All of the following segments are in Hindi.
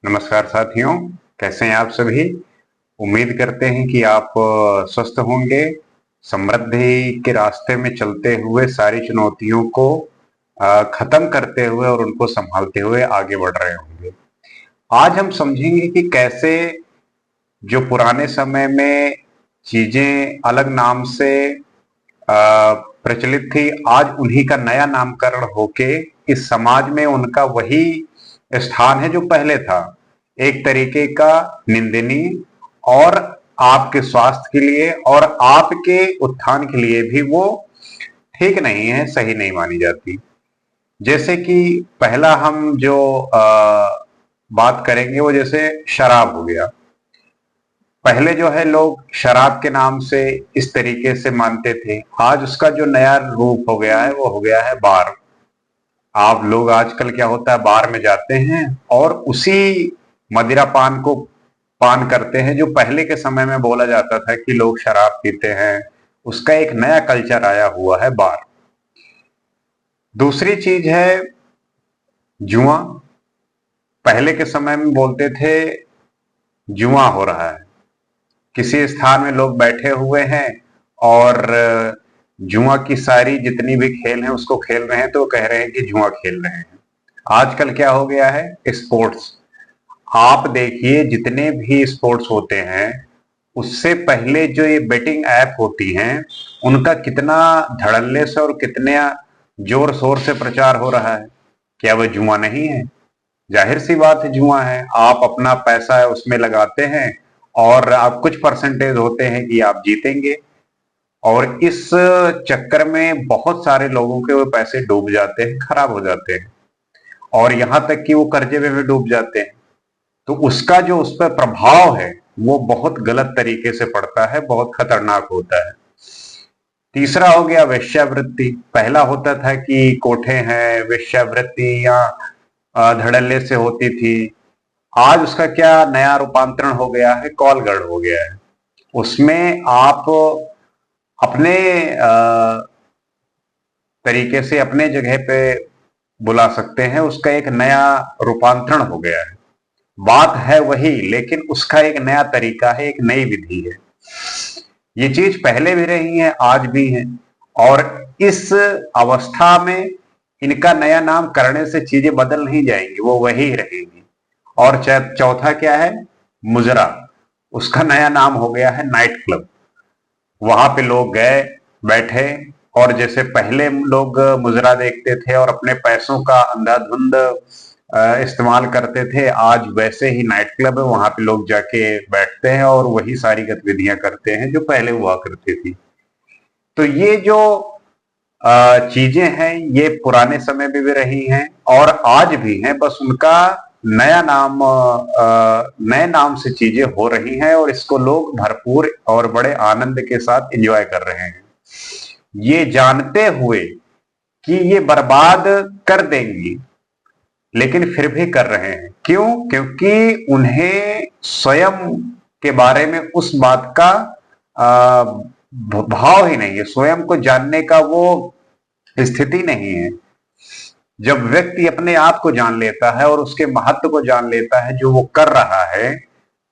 नमस्कार साथियों, कैसे हैं आप सभी। उम्मीद करते हैं कि आप स्वस्थ होंगे। समृद्धि के रास्ते में चलते हुए सारी चुनौतियों को खत्म करते हुए और उनको संभालते हुए आगे बढ़ रहे होंगे। आज हम समझेंगे कि कैसे जो पुराने समय में चीजें अलग नाम से प्रचलित थी, आज उन्हीं का नया नामकरण होके इस समाज में उनका वही स्थान है जो पहले था। एक तरीके का निंदनीय और आपके स्वास्थ्य के लिए और आपके उत्थान के लिए भी वो ठीक नहीं है, सही नहीं मानी जाती। जैसे कि पहला हम जो बात करेंगे वो जैसे शराब हो गया। पहले जो है लोग शराब के नाम से इस तरीके से मानते थे, आज उसका जो नया रूप हो गया है वो हो गया है बार। आप लोग आजकल क्या होता है, बार में जाते हैं और उसी मदिरा पान को पान करते हैं जो पहले के समय में बोला जाता था कि लोग शराब पीते हैं। उसका एक नया कल्चर आया हुआ है बार। दूसरी चीज है जुआ। पहले के समय में बोलते थे जुआ हो रहा है, किसी स्थान में लोग बैठे हुए हैं और जुआ की सारी जितनी भी खेल हैं उसको खेल रहे हैं, तो कह रहे हैं कि जुआ खेल रहे हैं। आजकल क्या हो गया है, स्पोर्ट्स। आप देखिए जितने भी स्पोर्ट्स होते हैं उससे पहले जो ये बेटिंग ऐप होती हैं उनका कितना धड़ल्ले से और कितने जोर शोर से प्रचार हो रहा है। क्या वह जुआ नहीं है? जाहिर सी बात है जुआ है। आप अपना पैसा है उसमें लगाते हैं और आप कुछ परसेंटेज होते हैं कि आप जीतेंगे, और इस चक्कर में बहुत सारे लोगों के वो पैसे डूब जाते हैं, खराब हो जाते हैं, और यहां तक कि वो कर्जे में भी डूब जाते हैं। तो उसका जो उस पर प्रभाव है वो बहुत गलत तरीके से पड़ता है, बहुत खतरनाक होता है। तीसरा हो गया वेश्यावृत्ति। पहला होता था कि कोठे हैं, वेश्यावृत्ति या धड़ल्ले से होती थी। आज उसका क्या नया रूपांतरण हो गया है, कॉलगढ़ हो गया है। उसमें आप अपने तरीके से अपने जगह पे बुला सकते हैं, उसका एक नया रूपांतरण हो गया है। बात है वही, लेकिन उसका एक नया तरीका है, एक नई विधि है। ये चीज पहले भी रही है, आज भी है, और इस अवस्था में इनका नया नाम करने से चीजें बदल नहीं जाएंगी, वो वही रहेंगी। और चौथा क्या है, मुजरा। उसका नया नाम हो गया है नाइट क्लब। वहां पे लोग गए, बैठे, और जैसे पहले लोग मुजरा देखते थे और अपने पैसों का अंधाधुंध इस्तेमाल करते थे, आज वैसे ही नाइट क्लब है, वहां पे लोग जाके बैठते हैं और वही सारी गतिविधियां करते हैं जो पहले हुआ करती थी। तो ये जो चीजें हैं ये पुराने समय में भी रही हैं और आज भी हैं, बस उनका नया नाम नए नाम से चीजें हो रही हैं और इसको लोग भरपूर और बड़े आनंद के साथ एंजॉय कर रहे हैं, ये जानते हुए कि ये बर्बाद कर देंगी, लेकिन फिर भी कर रहे हैं। क्यों? क्योंकि उन्हें स्वयं के बारे में उस बात का भाव ही नहीं है, स्वयं को जानने का वो स्थिति नहीं है। जब व्यक्ति अपने आप को जान लेता है और उसके महत्व को जान लेता है जो वो कर रहा है,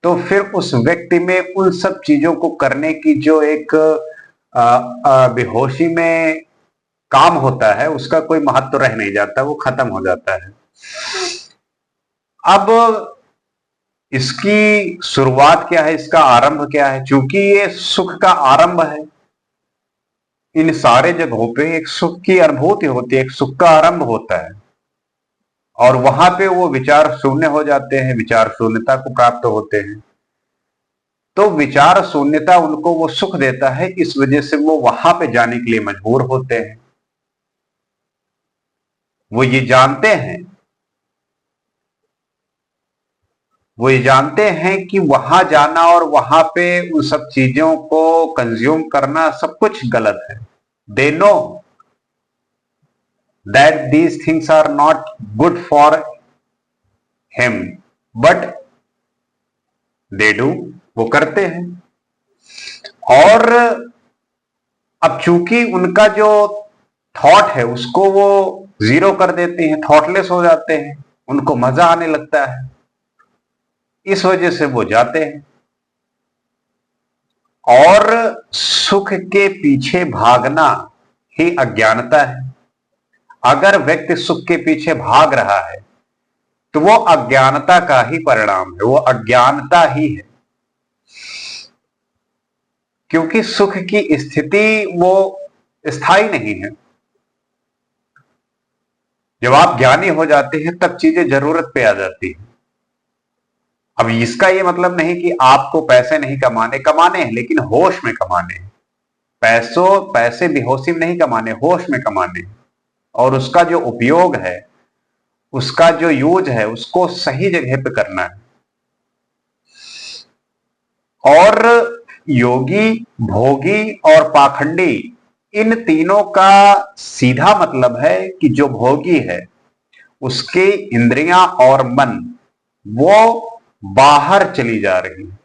तो फिर उस व्यक्ति में उन सब चीजों को करने की जो एक बेहोशी में काम होता है उसका कोई महत्व रह नहीं जाता, वो खत्म हो जाता है। अब इसकी शुरुआत क्या है, इसका आरंभ क्या है? चूंकि ये सुख का आरंभ है, इन सारे जगहों पे एक सुख की अनुभूति होती है, एक सुख का आरंभ होता है, और वहां पे वो विचार शून्य हो जाते हैं, विचार शून्यता को प्राप्त होते हैं। तो विचार शून्यता उनको वो सुख देता है, इस वजह से वो वहां पे जाने के लिए मजबूर होते हैं। वो ये जानते हैं, वो ये जानते हैं कि वहां जाना और वहां पे उन सब चीजों को कंज्यूम करना सब कुछ गलत है। They know that these things are not good for him, but they do, वो करते हैं। और अब चूंकि उनका जो थॉट है उसको वो जीरो कर देते हैं, थॉटलेस हो जाते हैं, उनको मजा आने लगता है। इस वजह से वो जाते हैं। और सुख के पीछे भागना ही अज्ञानता है। अगर व्यक्ति सुख के पीछे भाग रहा है तो वो अज्ञानता का ही परिणाम है, वो अज्ञानता ही है। क्योंकि सुख की स्थिति वो स्थायी नहीं है। जब आप ज्ञानी हो जाते हैं तब चीजें जरूरत पे आ जाती है। अब इसका ये मतलब नहीं कि आपको पैसे नहीं कमाने, कमाने हैं लेकिन होश में कमाने हैं। पैसे बेहोशी में नहीं कमाने, होश में कमाने हैं। और उसका जो उपयोग है, उसका जो यूज है, उसको सही जगह पे करना है। और योगी, भोगी और पाखंडी, इन तीनों का सीधा मतलब है कि जो भोगी है उसके इंद्रियां और मन वो बाहर चली जा रही है।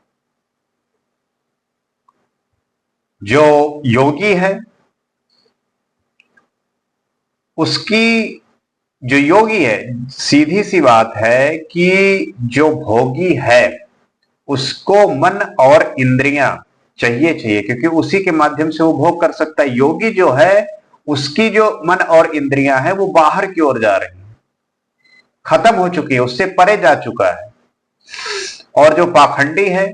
जो योगी है उसकी, जो योगी है, सीधी सी बात है कि जो भोगी है उसको मन और इंद्रियां चाहिए, क्योंकि उसी के माध्यम से वो भोग कर सकता है। योगी जो है उसकी जो मन और इंद्रियां हैं वो बाहर की ओर जा रही हैं, खत्म हो चुकी है, उससे परे जा चुका है। और जो पाखंडी है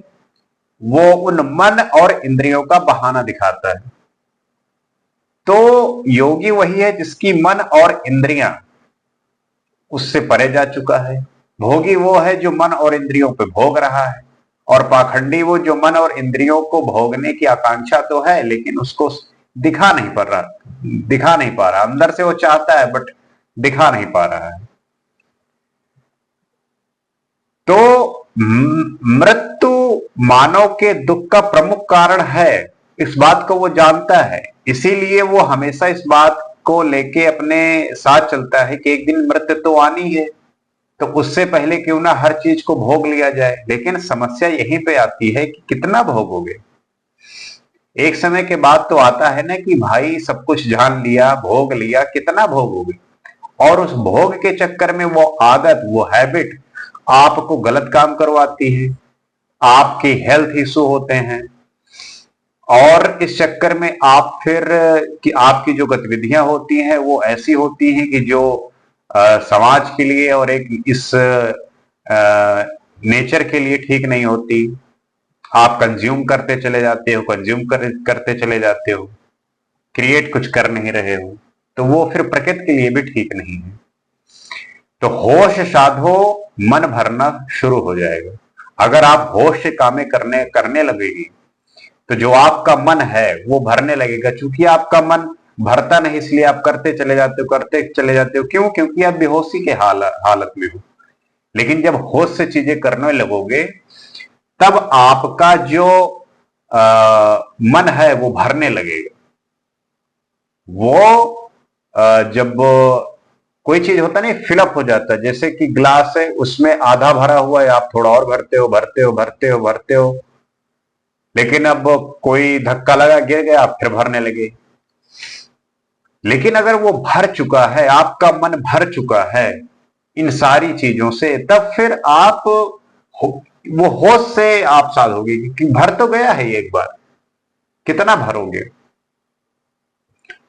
वो उन मन और इंद्रियों का बहाना दिखाता है। तो योगी वही है जिसकी मन और इंद्रियां उससे परे जा चुका है। भोगी वो है जो मन और इंद्रियों पे भोग रहा है। और पाखंडी वो जो मन और इंद्रियों को भोगने की आकांक्षा तो है लेकिन उसको दिखा नहीं पा रहा, अंदर से वो चाहता है बट दिखा नहीं पा रहा है। तो मृत्यु मानव के दुख का प्रमुख कारण है, इस बात को वो जानता है। इसीलिए वो हमेशा इस बात को लेके अपने साथ चलता है कि एक दिन मृत्यु तो आनी है, तो उससे पहले क्यों ना हर चीज को भोग लिया जाए। लेकिन समस्या यहीं पे आती है कि कितना भोगोगे। एक समय के बाद तो आता है ना कि भाई सब कुछ जान लिया, भोग लिया, कितना भोगोगे। और उस भोग के चक्कर में वो आदत, वो हैबिट आपको गलत काम करवाती है, आपके हेल्थ इशू होते हैं। और इस चक्कर में आप फिर कि आपकी जो गतिविधियां होती हैं वो ऐसी होती हैं कि जो समाज के लिए और एक इस नेचर के लिए ठीक नहीं होती। आप कंज्यूम करते चले जाते हो, करते चले जाते हो, क्रिएट कुछ कर नहीं रहे हो, तो वो फिर प्रकृति के लिए भी ठीक नहीं है। तो होश साधो, मन भरना शुरू हो जाएगा। अगर आप होश से कामें करने लगेगी तो जो आपका मन है वो भरने लगेगा। चूंकि आपका मन भरता नहीं इसलिए आप करते चले जाते हो। क्यों? क्योंकि आप बेहोशी के हालत में हो। लेकिन जब होश से चीजें करने लगोगे तब आपका जो मन है वो भरने लगेगा। वो जब कोई चीज होता नहीं, फिलअप हो जाता है। जैसे कि ग्लास है, उसमें आधा भरा हुआ है, आप थोड़ा और भरते हो, लेकिन अब कोई धक्का लगा, गिर गया, आप फिर भरने लगे। लेकिन अगर वो भर चुका है, आपका मन भर चुका है इन सारी चीजों से, तब फिर आप वो होश से आप साधोगे कि भर तो गया है एक बार, कितना भरोगे।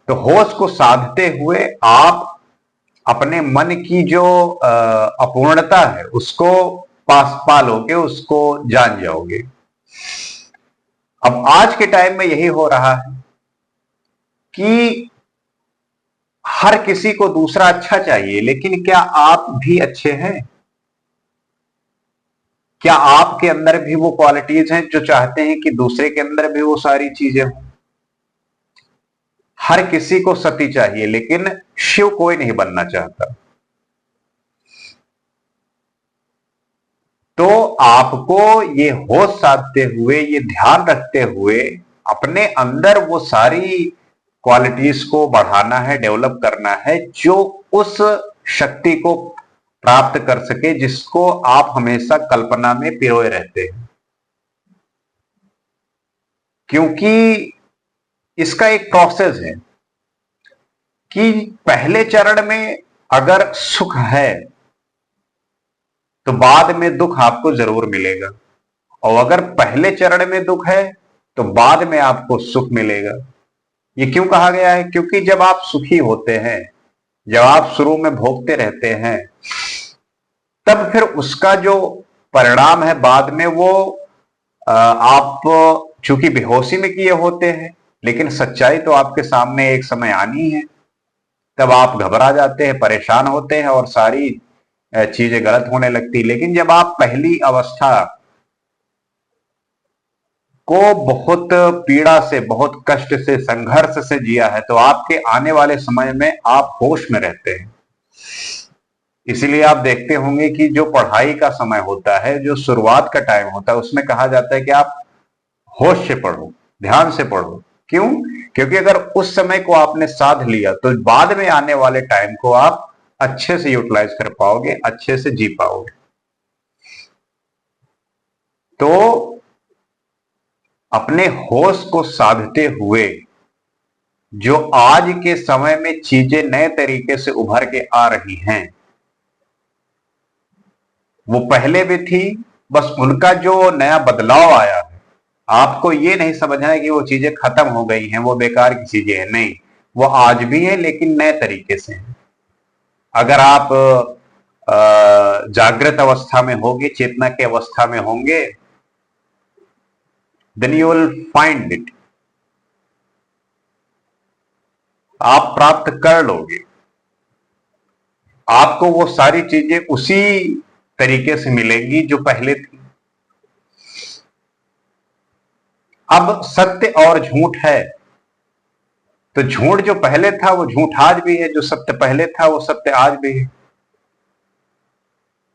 तो होश को साधते हुए आप अपने मन की जो अपूर्णता है उसको पालोगे, उसको जान जाओगे। अब आज के टाइम में यही हो रहा है कि हर किसी को दूसरा अच्छा चाहिए, लेकिन क्या आप भी अच्छे हैं? क्या आपके अंदर भी वो क्वालिटीज हैं जो चाहते हैं कि दूसरे के अंदर भी वो सारी चीजें हों? हर किसी को सती चाहिए लेकिन शिव कोई नहीं बनना चाहता। तो आपको ये होश साधते हुए, ये ध्यान रखते हुए अपने अंदर वो सारी क्वालिटीज को बढ़ाना है, डेवलप करना है, जो उस शक्ति को प्राप्त कर सके जिसको आप हमेशा कल्पना में पिरोए रहते हैं। क्योंकि इसका एक प्रोसेस है कि पहले चरण में अगर सुख है तो बाद में दुख आपको जरूर मिलेगा। और अगर पहले चरण में दुख है तो बाद में आपको सुख मिलेगा। ये क्यों कहा गया है? क्योंकि जब आप सुखी होते हैं, जब आप शुरू में भोगते रहते हैं, तब फिर उसका जो परिणाम है बाद में वो आप चूंकि बेहोशी में किए होते हैं, लेकिन सच्चाई तो आपके सामने एक समय आनी है। तब आप घबरा जाते हैं, परेशान होते हैं और सारी चीजें गलत होने लगती। लेकिन जब आप पहली अवस्था को बहुत पीड़ा से, बहुत कष्ट से, संघर्ष से जिया है, तो आपके आने वाले समय में आप होश में रहते हैं। इसीलिए आप देखते होंगे कि जो पढ़ाई का समय होता है, जो शुरुआत का टाइम होता है, उसमें कहा जाता है कि आप होश से पढ़ो, ध्यान से पढ़ो। क्यों? क्योंकि अगर उस समय को आपने साध लिया तो बाद में आने वाले टाइम को आप अच्छे से यूटिलाइज कर पाओगे, अच्छे से जी पाओगे। तो अपने होश को साधते हुए जो आज के समय में चीजें नए तरीके से उभर के आ रही हैं, वो पहले भी थी, बस उनका जो नया बदलाव आया है, आपको ये नहीं समझना है कि वो चीजें खत्म हो गई हैं, वो बेकार की चीजें हैं। नहीं, वो आज भी है लेकिन नए तरीके से हैं। अगर आप जागृत अवस्था में होंगे, चेतना की अवस्था में होंगे, then you will find it, आप प्राप्त कर लोगे। आपको वो सारी चीजें उसी तरीके से मिलेंगी जो पहले थी। अब सत्य और झूठ है, तो झूठ जो पहले था वो झूठ आज भी है, जो सत्य पहले था वो सत्य आज भी है।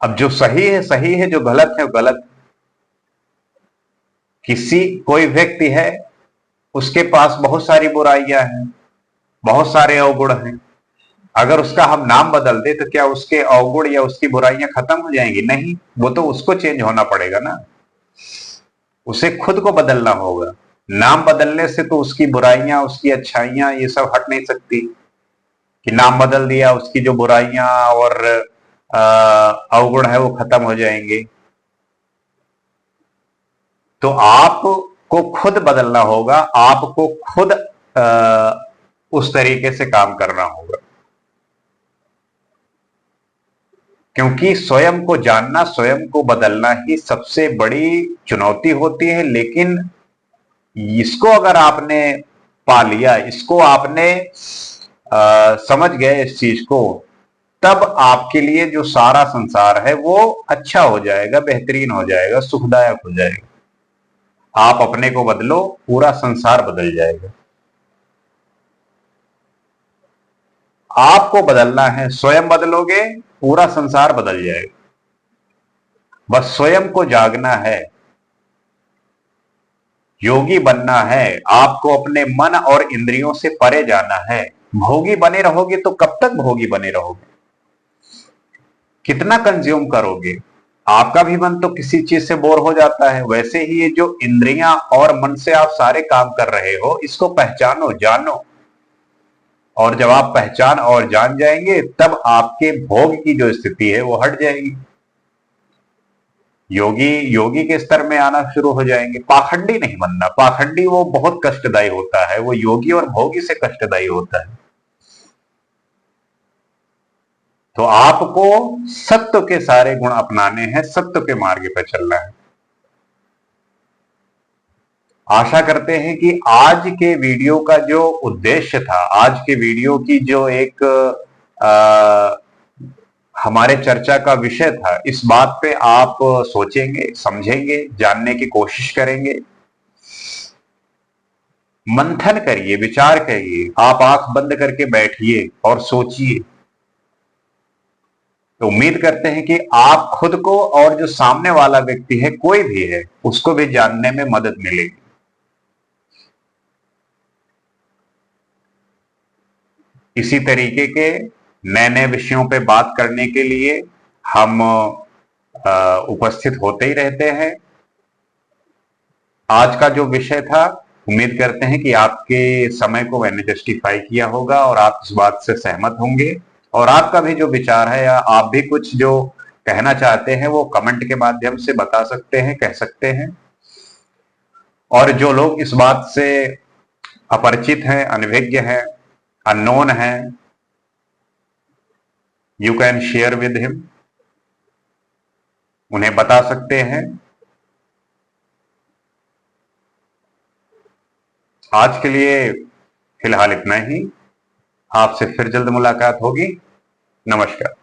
अब जो सही है सही है, जो गलत है वो गलत है। कोई व्यक्ति है, उसके पास बहुत सारी बुराइयां हैं, बहुत सारे अवगुण हैं। अगर उसका हम नाम बदल दे तो क्या उसके अवगुण या उसकी बुराइयां खत्म हो जाएंगी? नहीं, वो तो उसको चेंज होना पड़ेगा ना, उसे खुद को बदलना होगा। नाम बदलने से तो उसकी बुराइयां, उसकी अच्छाइयां ये सब हट नहीं सकती। कि नाम बदल दिया, उसकी जो बुराइयां और अवगुण है वो खत्म हो जाएंगे। तो आपको खुद बदलना होगा, आपको खुद उस तरीके से काम करना होगा। क्योंकि स्वयं को जानना, स्वयं को बदलना ही सबसे बड़ी चुनौती होती है। लेकिन इसको अगर आपने पा लिया, इसको आपने समझ गए इस चीज को, तब आपके लिए जो सारा संसार है वो अच्छा हो जाएगा, बेहतरीन हो जाएगा, सुखदायक हो जाएगा। आप अपने को बदलो, पूरा संसार बदल जाएगा। आपको बदलना है, स्वयं बदलोगे पूरा संसार बदल जाएगा। बस स्वयं को जागना है, योगी बनना है, आपको अपने मन और इंद्रियों से परे जाना है। भोगी बने रहोगे तो कब तक भोगी बने रहोगे? कितना कंज्यूम करोगे? आपका भी मन तो किसी चीज से बोर हो जाता है। वैसे ही ये जो इंद्रियां और मन से आप सारे काम कर रहे हो, इसको पहचानो, जानो। और जब आप पहचान और जान जाएंगे तब आपके भोग की जो स्थिति है वो हट जाएगी। योगी के स्तर में आना शुरू हो जाएंगे। पाखंडी नहीं बनना, पाखंडी वो बहुत कष्टदायी होता है, वो योगी और भोगी से कष्टदायी होता है। तो आपको सत्य के सारे गुण अपनाने हैं, सत्य के मार्ग पर चलना है। आशा करते हैं कि आज के वीडियो का जो उद्देश्य था, आज के वीडियो की जो एक हमारे चर्चा का विषय था, इस बात पे आप सोचेंगे, समझेंगे, जानने की कोशिश करेंगे। मंथन करिए, विचार करिए, आप आंख बंद करके बैठिए और सोचिए। तो उम्मीद करते हैं कि आप खुद को और जो सामने वाला व्यक्ति है, कोई भी है, उसको भी जानने में मदद मिलेगी। इसी तरीके के नए नए विषयों पे बात करने के लिए हम उपस्थित होते ही रहते हैं। आज का जो विषय था, उम्मीद करते हैं कि आपके समय को मैंने जस्टिफाई किया होगा और आप इस बात से सहमत होंगे। और आपका भी जो विचार है या आप भी कुछ जो कहना चाहते हैं वो कमेंट के माध्यम से बता सकते हैं, कह सकते हैं। और जो लोग इस बात से अपरिचित हैं, अनभिज्ञ हैं, अननोन हैं, you can share with him, उन्हें बता सकते हैं। आज के लिए फिलहाल इतना ही। आपसे फिर जल्द मुलाकात होगी। नमस्कार।